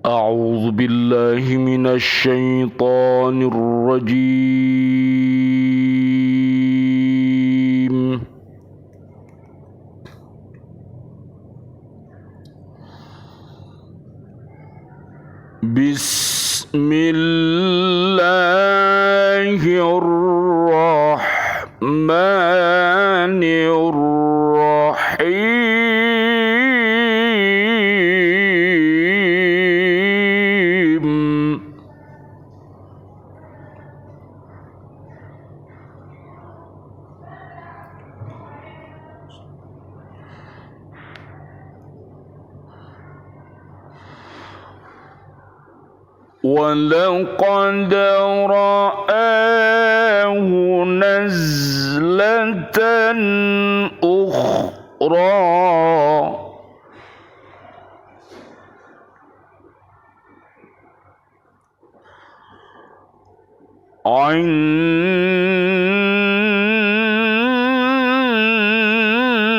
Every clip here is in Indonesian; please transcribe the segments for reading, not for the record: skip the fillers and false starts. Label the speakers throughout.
Speaker 1: أعوذ بالله من الشيطان الرجيم. بسم الله الرحمن الرحيم. ولقد رآه نزلة أخرى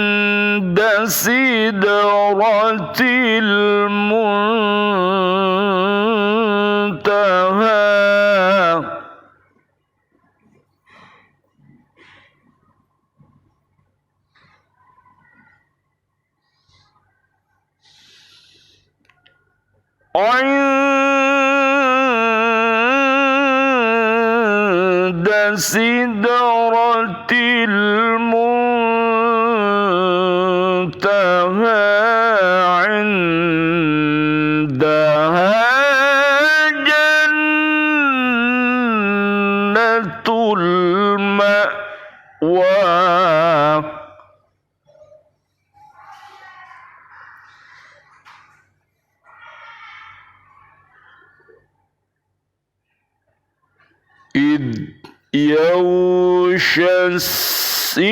Speaker 1: عند سدرة المنتهى عند سدرة المنتهى عندها جنة المأوى إذ يغشى السدرة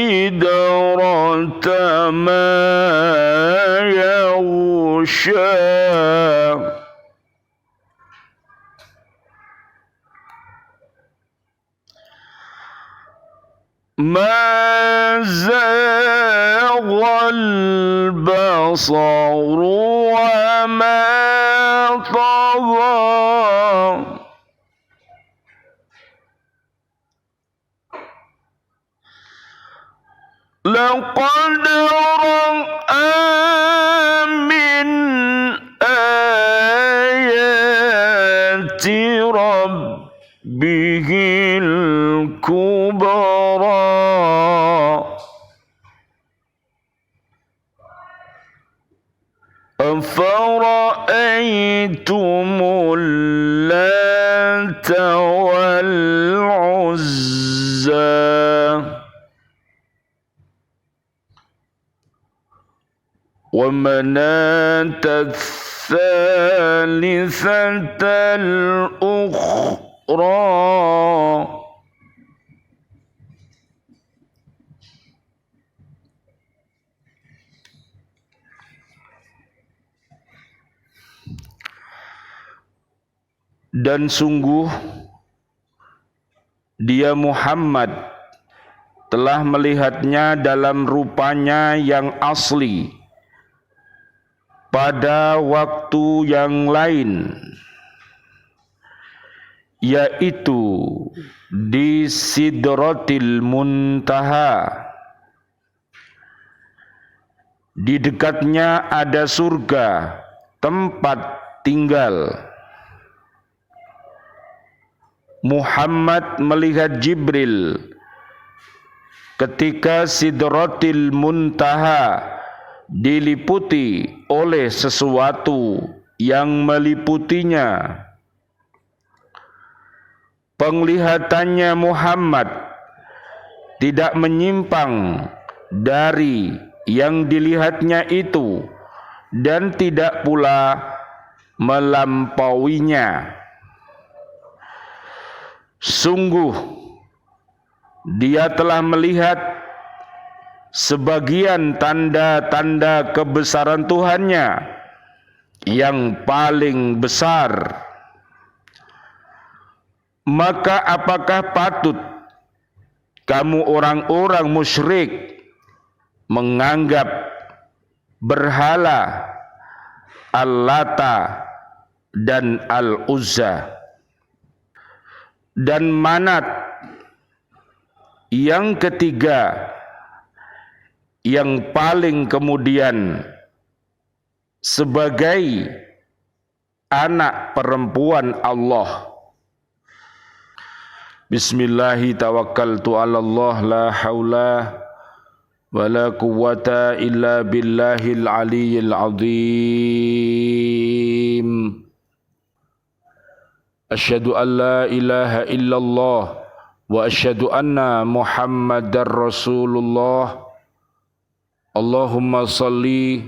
Speaker 1: ما يغشى ما زاغ البصر وما طغى لقد رأى من آيات ربه الكبرى أفرأيتم اللات والعزى ومناة الثالثة الأخرى Dan sungguh dia Muhammad telah melihatnya dalam rupanya yang asli pada waktu yang lain, yaitu di Sidratil Muntaha. Di dekatnya ada surga, tempat tinggal. Muhammad melihat Jibril ketika Sidratil Muntaha diliputi oleh sesuatu yang meliputinya. Penglihatannya Muhammad tidak menyimpang dari yang dilihatnya itu dan tidak pula melampauinya. Sungguh dia telah melihat sebagian tanda-tanda kebesaran Tuhannya yang paling besar. Maka apakah patut kamu orang-orang musyrik menganggap berhala Al-Lata dan Al-Uzza. Dan Manat yang ketiga yang paling kemudian sebagai anak perempuan Allah. Bismillahi tawakkaltu ala Allah la haula wala quwwata illa billahil aliyyil azim. Asyhadu an la ilaha illallah wa asyhadu anna Muhammadar Rasulullah. Allahumma salli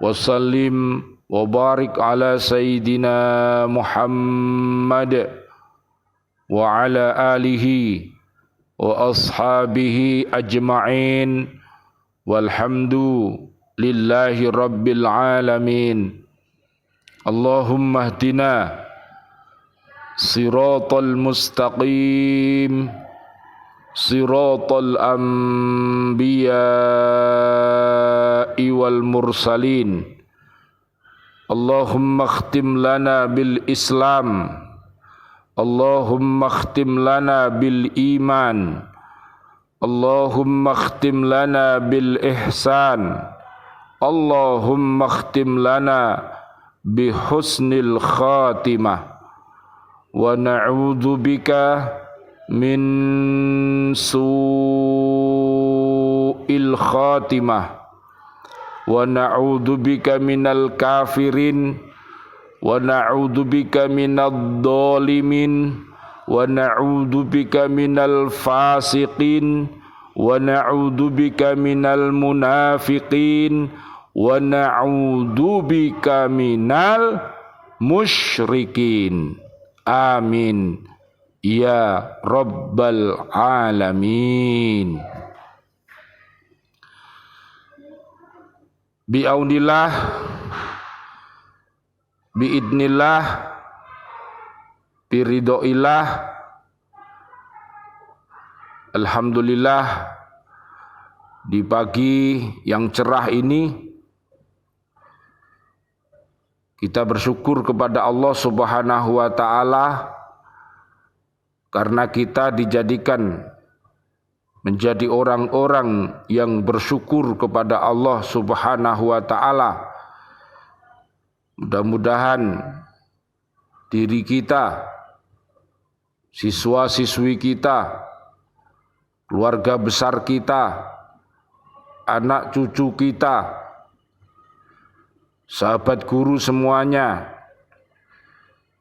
Speaker 1: wa sallim wa barik ala sayyidina Muhammad wa ala alihi wa ashabihi ajma'in walhamdu lillahi rabbil alamin. Allahumma hdina siratal mustaqim siratal anbiya'i wal mursalin. Allahumma khtim lana bil Islam, Allahumma khtim lana bil iman, Allahumma khtim lana bil ihsan, Allahumma khtim lana bi husnil khatimah. Wa na'udzu bika min su'il khatimah, wa na'udzu bika minal kafirin, wa na'udzu bika minadh dhalimin, wa na'udzu bika minal fasiqin, wa na'udzu bika minal munafiqin, wa na'udzu bika minal musyrikin. Amin ya rabbal alamin. Bi'aunillah, biidnillah, biridhoillah, alhamdulillah, di pagi yang cerah ini kita bersyukur kepada Allah Subhanahu wa ta'ala karena kita dijadikan menjadi orang-orang yang bersyukur kepada Allah Subhanahu wa ta'ala. Mudah-mudahan diri kita, siswa-siswi kita, keluarga besar kita, anak cucu kita, sahabat guru semuanya,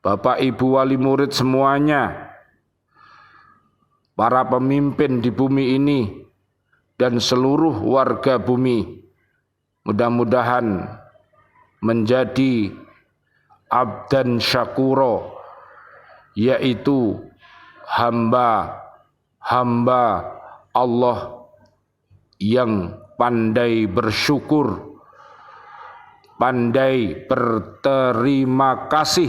Speaker 1: bapak ibu wali murid semuanya, para pemimpin di bumi ini dan seluruh warga bumi, mudah-mudahan menjadi abdan syakuro, yaitu hamba-hamba Allah yang pandai bersyukur, pandai berterima kasih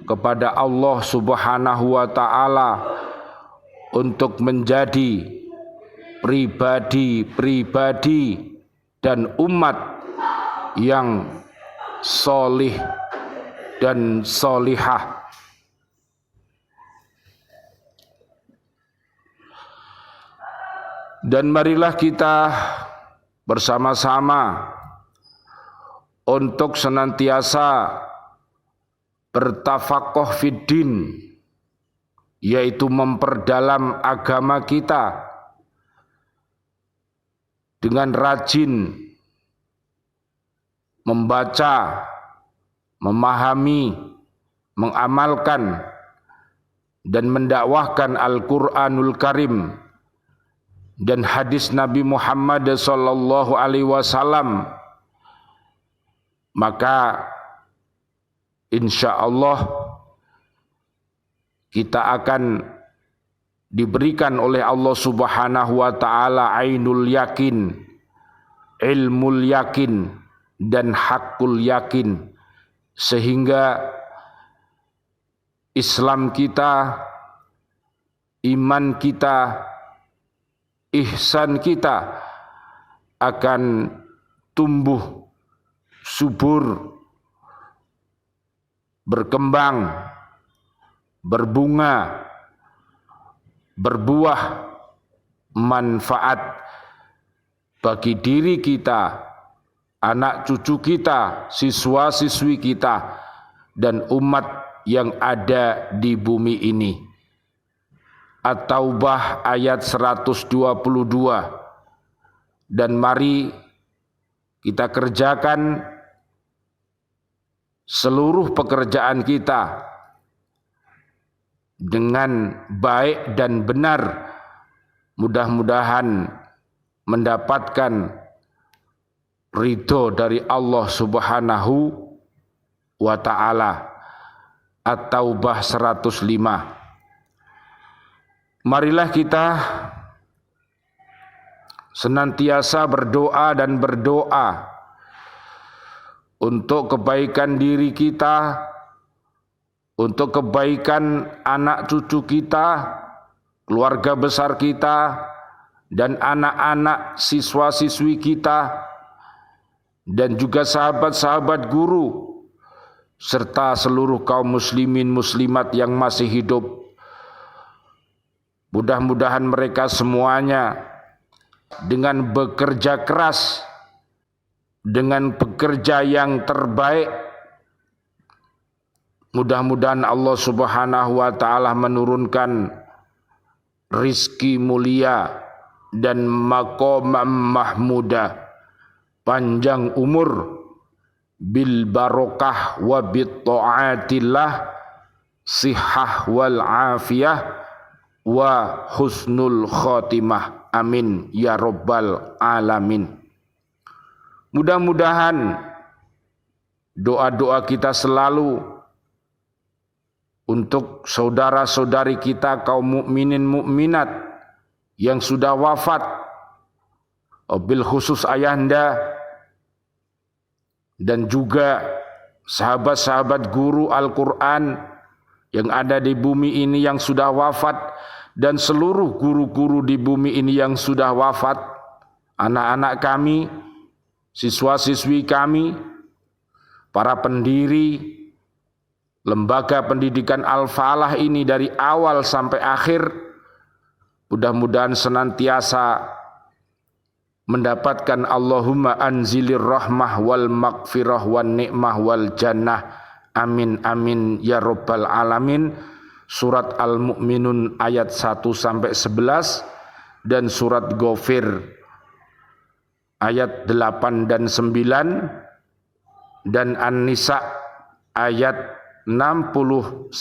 Speaker 1: kepada Allah Subhanahu wa ta'ala untuk menjadi pribadi-pribadi dan umat yang solih dan solihah. Dan marilah kita bersama-sama untuk senantiasa bertafakoh fiddin, yaitu memperdalam agama kita dengan rajin membaca, memahami, mengamalkan dan mendakwahkan Al-Qur'anul Karim dan hadis Nabi Muhammad sallallahu alaihi wasallam. Maka insya Allah kita akan diberikan oleh Allah Subhanahu wa ta'ala ainul yakin, ilmul yakin, dan hakul yakin, sehingga Islam kita, iman kita, ihsan kita akan tumbuh subur berkembang, berbunga, berbuah manfaat bagi diri kita, anak cucu kita, siswa-siswi kita, dan umat yang ada di bumi ini. At-Taubah ayat 122. Dan mari kita kerjakan seluruh pekerjaan kita dengan baik dan benar, mudah-mudahan mendapatkan ridho dari Allah Subhanahu wa ta'ala. At-Taubah 105. Marilah kita senantiasa berdoa dan berdoa untuk kebaikan diri kita, untuk kebaikan anak cucu kita, keluarga besar kita, dan anak-anak siswa-siswi kita, dan juga sahabat-sahabat guru, serta seluruh kaum muslimin muslimat yang masih hidup. Mudah-mudahan mereka semuanya dengan bekerja keras, dengan bekerja yang terbaik, mudah-mudahan Allah Subhanahu wa ta'ala menurunkan rizki mulia dan maqam mahmudah, panjang umur, bil barokah wa bit ta'atillah, sihah wal afiyah wa husnul khotimah. Amin ya rabbal alamin. Mudah-mudahan doa-doa kita selalu untuk saudara-saudari kita kaum mukminin mukminat yang sudah wafat, bil khusus ayahanda, dan juga sahabat-sahabat guru Al-Quran yang ada di bumi ini yang sudah wafat, dan seluruh guru-guru di bumi ini yang sudah wafat, anak-anak kami, siswa-siswi kami, para pendiri lembaga pendidikan Al-Falah ini dari awal sampai akhir, mudah-mudahan senantiasa mendapatkan Allahumma anzilir rahmah wal maghfirah wan ni'mah wal jannah. Amin amin ya rabbal alamin. Surat Al-Mu'minun ayat 1-11 dan surat Ghafir ayat 8 dan 9 dan An-Nisa ayat 69-70.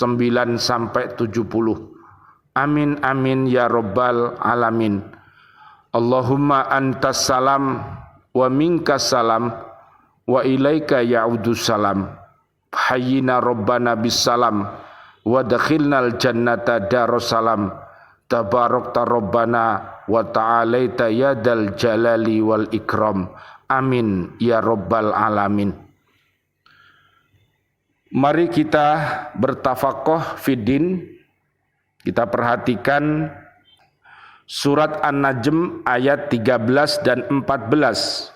Speaker 1: Amin amin ya rabbal alamin. Allahumma antas salam wa minkas salam wa ilaika ya'udus salam. Hayyina rabbana bis salam wa dakhilnal jannata darussalam. Tabarakta rabbana wa ta'alaita yadal jalali wal ikram. Amin ya rabbal alamin. Mari kita bertafakoh fiddin. Kita perhatikan surat An-Najm ayat 13 dan 14.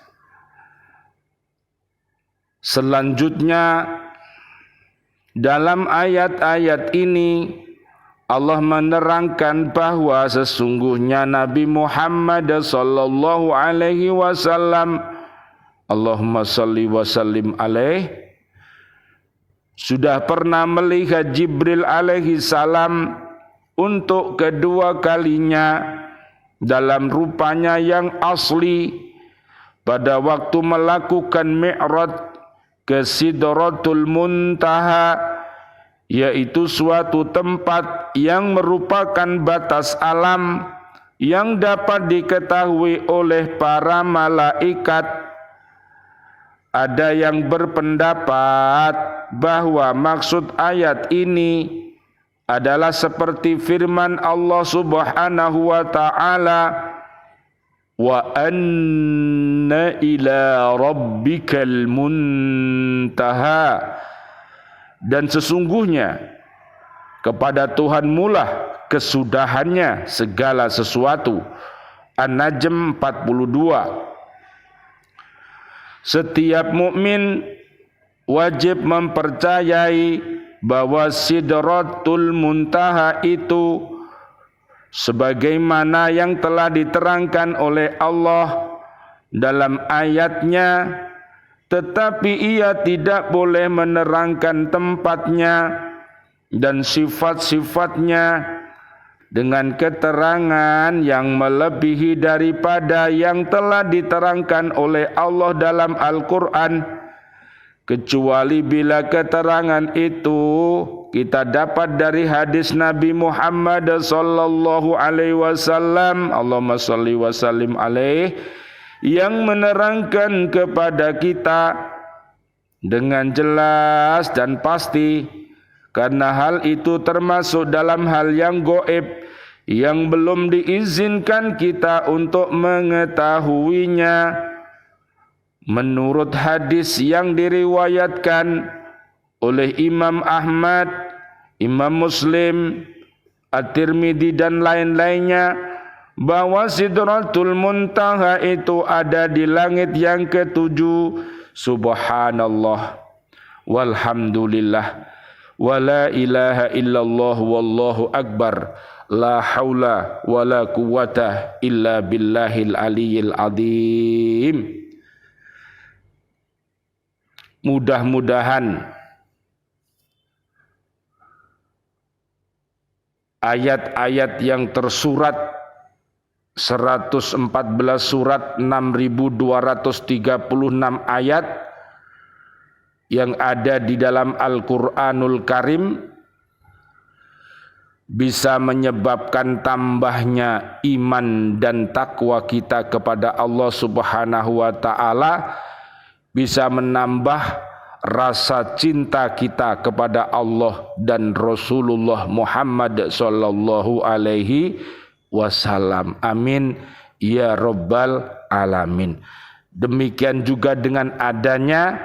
Speaker 1: Selanjutnya dalam ayat-ayat ini Allah menerangkan bahwa sesungguhnya Nabi Muhammad sallallahu alaihi wasallam, Allahumma salli wa sallim alaih, sudah pernah melihat Jibril alaihi salam untuk kedua kalinya dalam rupanya yang asli pada waktu melakukan mi'raj ke Sidratul Muntaha, yaitu suatu tempat yang merupakan batas alam yang dapat diketahui oleh para malaikat. Ada yang berpendapat bahwa maksud ayat ini adalah seperti firman Allah Subhanahu wa ta'ala, wa anna ila rabbikal muntaha, dan sesungguhnya kepada Tuhanmu lah kesudahannya segala sesuatu. An-Najm 42. Setiap mukmin wajib mempercayai bahwa Sidratul Muntaha itu sebagaimana yang telah diterangkan oleh Allah dalam ayatnya, tetapi ia tidak boleh menerangkan tempatnya dan sifat-sifatnya dengan keterangan yang melebihi daripada yang telah diterangkan oleh Allah dalam Al-Quran, kecuali bila keterangan itu kita dapat dari hadis Nabi Muhammad sallallahu alaihi wasallam, Allahumma shalli wa sallim alaihi, yang menerangkan kepada kita dengan jelas dan pasti, karena hal itu termasuk dalam hal yang gaib yang belum diizinkan kita untuk mengetahuinya. Menurut hadis yang diriwayatkan oleh Imam Ahmad, Imam Muslim, At-Tirmidzi dan lain-lainnya, bahwa Sidratul Muntaha itu ada di langit yang ketujuh. Subhanallah walhamdulillah wala ilaha illallah wallahu akbar, la haula wala quwata illa billahil aliyyil azim. Mudah-mudahan ayat-ayat yang tersurat 114 surat 6236 ayat yang ada di dalam Al-Quranul Karim bisa menyebabkan tambahnya iman dan takwa kita kepada Allah Subhanahu wa Ta'ala, bisa menambah rasa cinta kita kepada Allah dan Rasulullah Muhammad sallallahu alaihi wasallam. Amin ya rabbal alamin. Demikian juga dengan adanya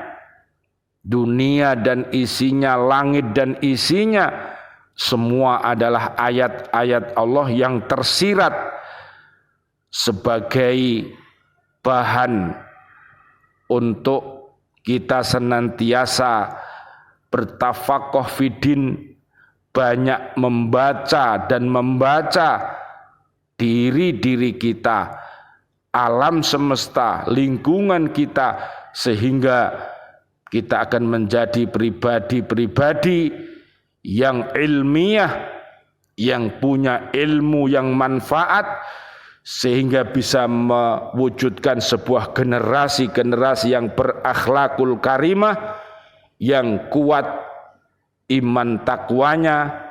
Speaker 1: dunia dan isinya, langit dan isinya, semua adalah ayat-ayat Allah yang tersirat sebagai bahan untuk kita senantiasa bertafakuh fidin, banyak membaca dan membaca diri-diri kita, alam semesta, lingkungan kita, sehingga kita akan menjadi pribadi-pribadi yang ilmiah, yang punya ilmu yang manfaat, sehingga bisa mewujudkan sebuah generasi yang berakhlakul karimah, yang kuat iman takwanya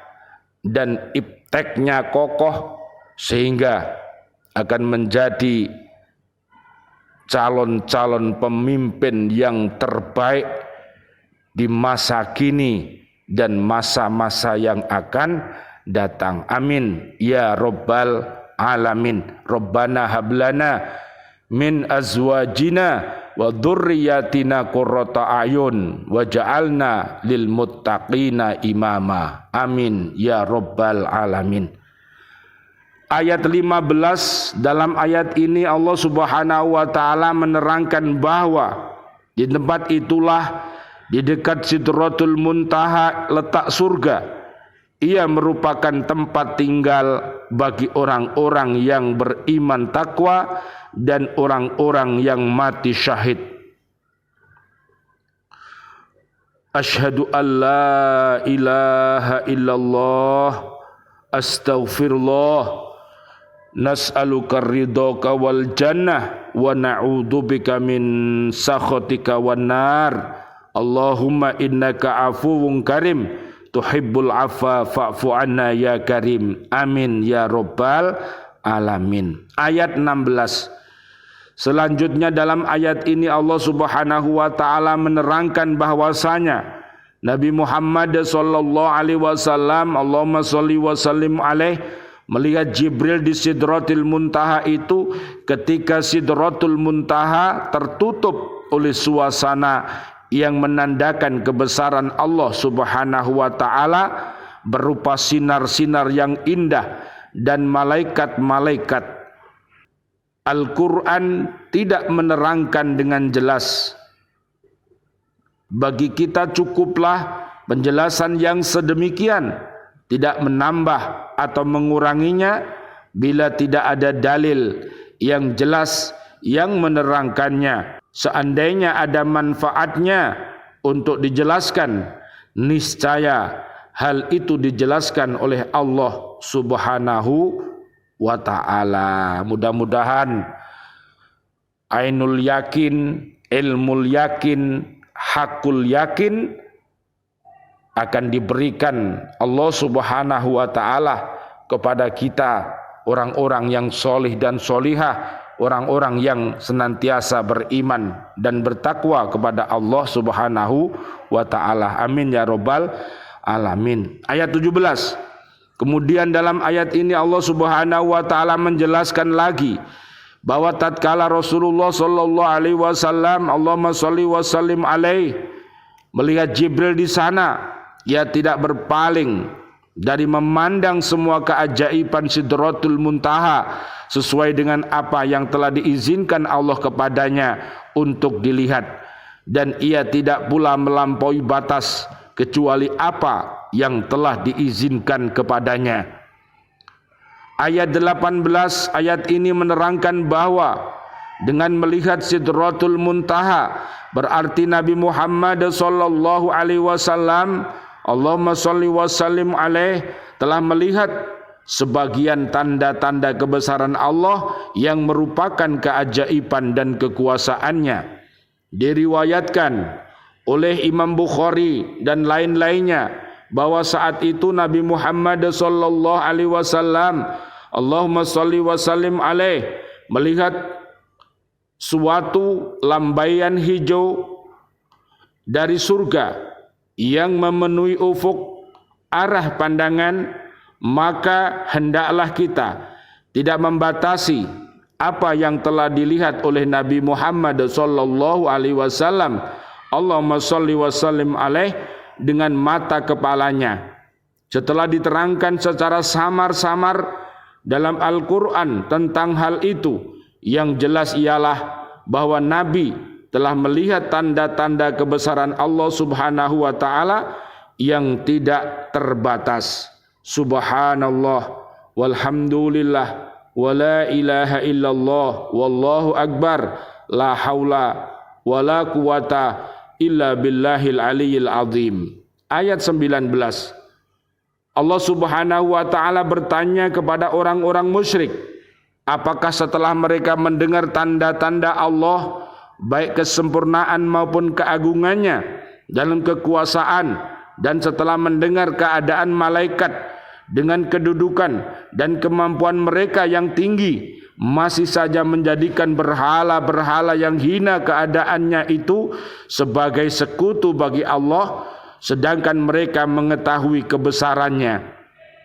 Speaker 1: dan ipteknya kokoh, sehingga akan menjadi calon-calon pemimpin yang terbaik di masa kini dan masa-masa yang akan datang. Amin ya rabbal alamin. Rabbana hablana min azwajina wa dzurriyyatina qurrata a'yun waj'alna lil muttaqina imama. Amin ya rabbal alamin. Ayat 15, dalam ayat ini Allah Subhanahu wa Ta'ala menerangkan bahwa di tempat itulah, di dekat Sidratul Muntaha, letak surga. Ia merupakan tempat tinggal bagi orang-orang yang beriman takwa dan orang-orang yang mati syahid. Asyhadu an la ilaha illallah, astaghfirullah, nas'aluka ridhaka wal jannah wa na'udzubika min sakhatika wan nar. Allahumma innaka afuwun karim tuhibbul afwa fa'fu anna ya karim. Amin ya rabbal alamin. Ayat 16. Selanjutnya dalam ayat ini Allah Subhanahu wa Ta'ala menerangkan bahwasanya Nabi Muhammad sallallahu alaihi wasallam, Allahumma shalli wa sallim alaihi, melihat Jibril di Sidratul Muntaha itu, ketika Sidratul Muntaha tertutup oleh suasana yang menandakan kebesaran Allah Subhanahu wa Ta'ala berupa sinar-sinar yang indah dan malaikat-malaikat. Al-Quran tidak menerangkan dengan jelas. Bagi kita cukuplah Penjelasan yang sedemikian tidak menambah atau menguranginya bila tidak ada dalil yang jelas yang menerangkannya. Seandainya ada manfaatnya untuk dijelaskan, niscaya hal itu dijelaskan oleh Allah Subhanahu wa ta'ala. Mudah-mudahan ainul yakin, ilmul yakin, hakul yakin akan diberikan Allah Subhanahu wa ta'ala kepada kita, orang-orang yang solih dan solihah, orang-orang yang senantiasa beriman dan bertakwa kepada Allah Subhanahu wa ta'ala. Amin ya rabbal alamin. Ayat 17. Kemudian dalam ayat ini Allah Subhanahu wa ta'ala menjelaskan lagi bahwa tatkala Rasulullah sallallahu alaihi wasallam, Allahumma shalli wa sallim alaihi, melihat Jibril di sana, ia tidak berpaling dari memandang semua keajaiban Sidratul Muntaha sesuai dengan apa yang telah diizinkan Allah kepadanya untuk dilihat, dan ia tidak pula melampaui batas kecuali apa yang telah diizinkan kepadanya. Ayat 18 ayat ini menerangkan bahwa dengan melihat Sidratul Muntaha berarti Nabi Muhammad sallallahu alaihi wasallam, Allahumma shalli wa sallim alaih, telah melihat sebagian tanda-tanda kebesaran Allah yang merupakan keajaiban dan kekuasaannya. Diriwayatkan oleh Imam Bukhari dan lain-lainnya bahwa saat itu Nabi Muhammad sallallahu alaihi wasallam, Allahumma shalli wa sallim alaih, melihat suatu lambaian hijau dari surga yang memenuhi ufuk arah pandangan, maka hendaklah kita tidak membatasi apa yang telah dilihat oleh Nabi Muhammad sallallahu alaihi wasallam, Allahumma shalli wa sallim alaih, dengan mata kepalanya. Setelah diterangkan secara samar-samar dalam Al-Quran tentang hal itu, yang jelas ialah bahwa Nabi telah melihat tanda-tanda kebesaran Allah Subhanahu wa ta'ala yang tidak terbatas. Subhanallah walhamdulillah wa la ilaha illallah wallahu akbar la haula wa la quwata illa billahil aliyyil azim. Ayat 19. Allah Subhanahu wa ta'ala bertanya kepada orang-orang musyrik, apakah setelah mereka mendengar tanda-tanda Allah, baik kesempurnaan maupun keagungannya dalam kekuasaan, dan setelah mendengar keadaan malaikat dengan kedudukan dan kemampuan mereka yang tinggi, masih saja menjadikan berhala-berhala yang hina keadaannya itu sebagai sekutu bagi Allah, sedangkan mereka mengetahui kebesarannya?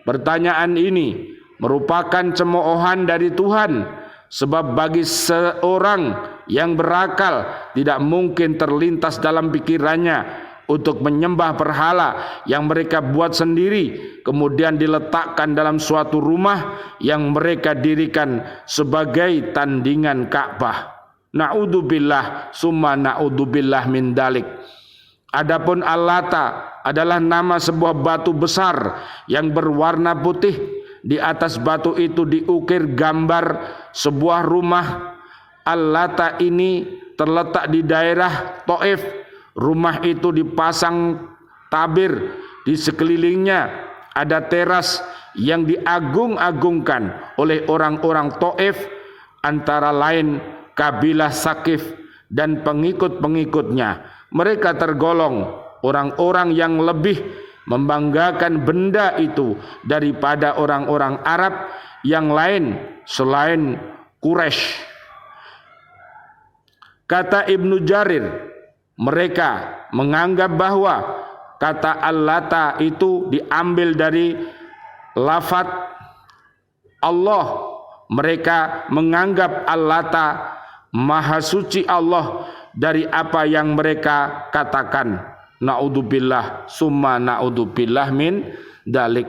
Speaker 1: Pertanyaan ini merupakan cemoohan dari Tuhan, sebab bagi seorang yang berakal tidak mungkin terlintas dalam pikirannya untuk menyembah berhala yang mereka buat sendiri, kemudian diletakkan dalam suatu rumah yang mereka dirikan sebagai tandingan Ka'bah. Na'udzubillah summa na'udzubillah min dalik. Adapun Al-Lata adalah nama sebuah batu besar yang berwarna putih. Di atas batu itu diukir gambar sebuah rumah. Al-Lata ini terletak di daerah Taif. Rumah itu dipasang tabir di sekelilingnya. Ada teras yang diagung-agungkan oleh orang-orang Taif, antara lain kabilah Sakif dan pengikut-pengikutnya. Mereka tergolong orang-orang yang lebih membanggakan benda itu daripada orang-orang Arab yang lain selain Quraisy. Kata Ibnu Jarir, mereka menganggap bahwa kata Al-Lata itu diambil dari lafaz Allah. Mereka menganggap Al-Lata maha suci Allah dari apa yang mereka katakan. Na'udzubillah summa na'udzubillah min dalik.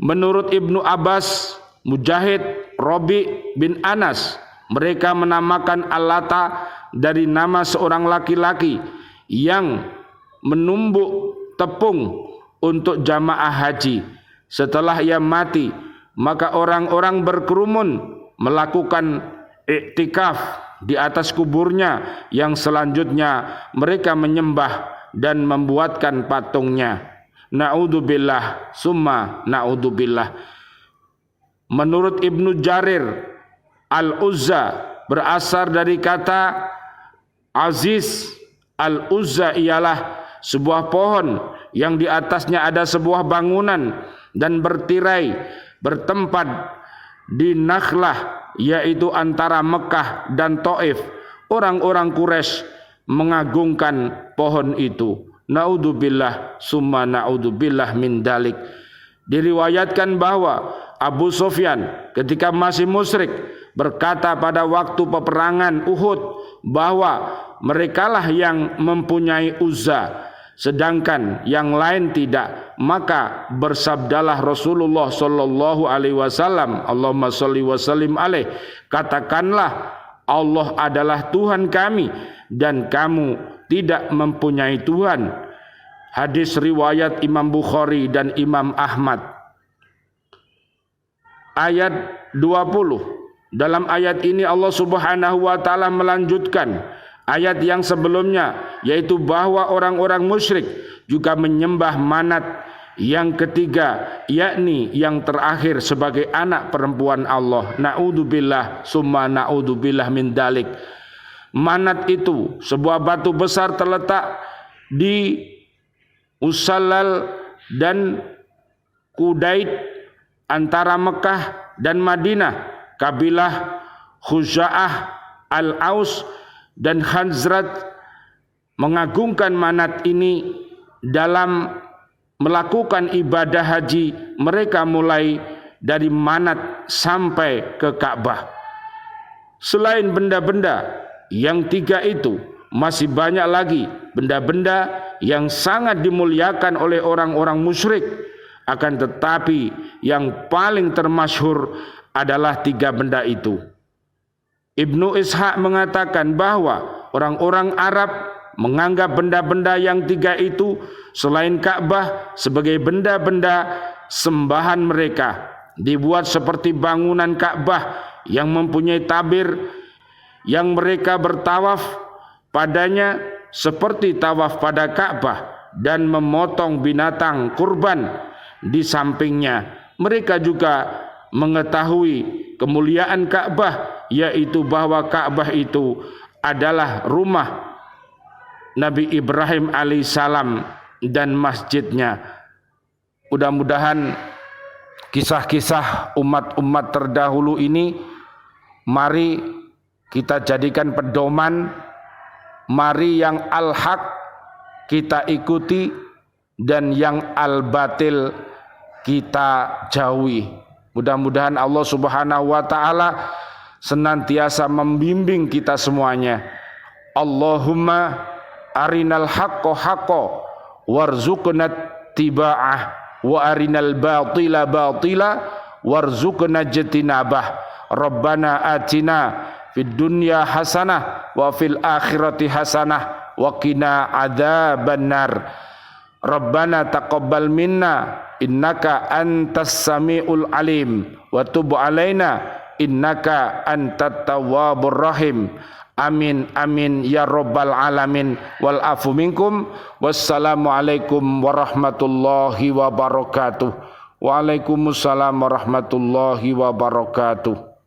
Speaker 1: Menurut Ibnu Abbas, Mujahid, Rabi bin Anas, mereka menamakan Al-Lata dari nama seorang laki-laki yang menumbuk tepung untuk jamaah haji. Setelah ia mati, maka orang-orang berkerumun melakukan iktikaf di atas kuburnya, yang selanjutnya mereka menyembah dan membuatkan patungnya. Na'udzubillah summa na'udzubillah. Menurut Ibnu Jarir, Al-Uzza berasal dari kata Aziz. Al-Uzza ialah sebuah pohon yang di atasnya ada sebuah bangunan dan bertirai bertempat di Nakhlah, yaitu antara Mekah dan Taif. Orang-orang Quraisy mengagungkan pohon itu. Naudzubillah summa naudzubillah min dalik. Diriwayatkan bahwa Abu Sufyan ketika masih musyrik berkata pada waktu peperangan Uhud bahwa merekalah yang mempunyai Uzza, sedangkan yang lain tidak. Maka bersabdalah Rasulullah sallallahu alaihi wasallam, Allahumma shalli wa sallim alaih, katakanlah Allah adalah Tuhan kami dan kamu tidak mempunyai Tuhan. Hadis riwayat Imam Bukhari dan Imam Ahmad. Ayat 20. Dalam ayat ini Allah Subhanahu wa taala melanjutkan ayat yang sebelumnya, yaitu bahwa orang-orang musyrik juga menyembah Manat yang ketiga, yakni yang terakhir sebagai anak perempuan Allah. Na'udzubillah summa na'udzubillah min dalik. Manat itu sebuah batu besar terletak di Usallal dan Kudaid antara Mekah dan Madinah. Kabilah Khuza'ah, Al-Aus dan Khazraj mengagungkan Manat ini dalam melakukan ibadah haji mereka, mulai dari Manat sampai ke Ka'bah. Selain benda-benda yang tiga itu, masih banyak lagi benda-benda yang sangat dimuliakan oleh orang-orang musyrik. Akan tetapi yang paling termasyhur adalah tiga benda itu. Ibnu Ishaq mengatakan bahwa orang-orang Arab menganggap benda-benda yang tiga itu selain Ka'bah sebagai benda-benda sembahan mereka. Dibuat seperti bangunan Ka'bah yang mempunyai tabir yang mereka bertawaf padanya seperti tawaf pada Ka'bah, dan memotong binatang kurban di sampingnya. Mereka juga mengetahui kemuliaan Ka'bah, yaitu bahwa Ka'bah itu adalah rumah Nabi Ibrahim alaihissalam dan masjidnya. Mudah-mudahan kisah-kisah umat-umat terdahulu ini mari kita jadikan pedoman, mari yang al-haq kita ikuti dan yang al-batil kita jauhi. Mudah-mudahan Allah Subhanahu wa taala senantiasa membimbing kita semuanya. Allahumma arinal haqqo haqqo warzuqna tiba'ah wa arinal batila batila warzuqna jitinabah. Rabbana atina fid dunya hasanah wa fil akhirati hasanah wa qina adzabannar. Rabbana taqabbal minna innaka antas samiul alim wa tub alaina innaka antat tawwabur rahim. Amin amin ya rabbal alamin. Wal afu minkum. Wassalamu alaikum warahmatullahi wabarakatuh. Waalaikumsalam warahmatullahi wabarakatuh.